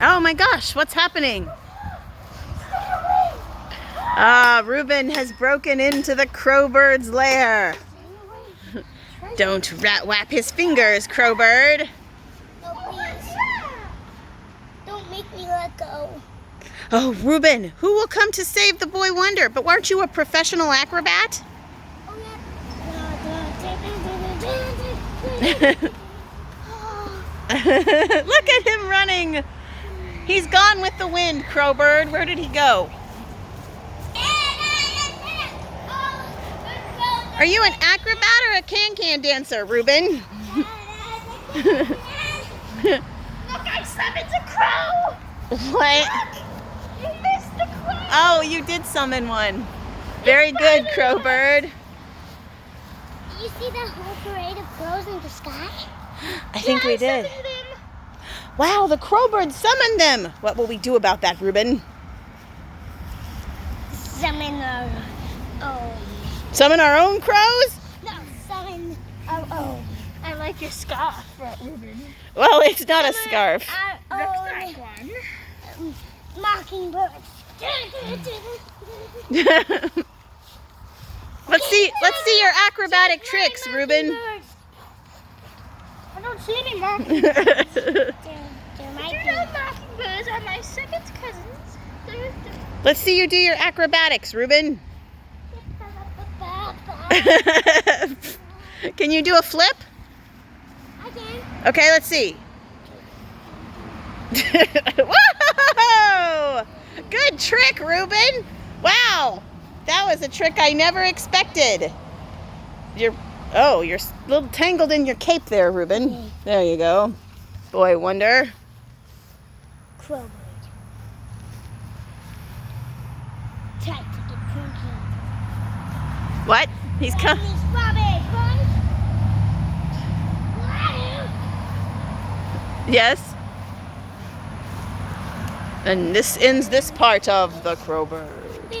Oh my gosh, what's happening? Reuben has broken into the crowbird's lair. Don't rat-whap his fingers, crowbird. No, please. Don't make me let go. Oh, Reuben, who will come to save the boy wonder? But weren't you a professional acrobat? Look at him running. He's gone with the wind, crowbird. Where did he go? Are you an acrobat or a can-can dancer, Reuben? Look, I summoned a crow! What? Look, you missed the crow! Oh, you did summon one. Very good, crowbird. Did you see the whole parade of crows in the sky? I think we did. Summoned them. Wow, the crowbird summoned them. What will we do about that, Reuben? Summon our own. Summon our own crows? No, summon our own. I like your scarf, Reuben. Well, it's not a scarf. Our Looks own like one. mockingbirds. Let's see your acrobatic tricks, Reuben. I don't see any mockingbirds. There might You be. know mockingbirds are my second cousins. Let's see you do your acrobatics, Reuben. Can you do a flip? I can. Okay, let's see. Whoa! Good trick, Reuben. Wow, that was a trick I never expected. You're a little tangled in your cape there, Reuben. There you go. Boy wonder. Crowbird. Time to get cranky. What? He's come. He's Bobby, right? Yes. And this ends this part of the crowbird.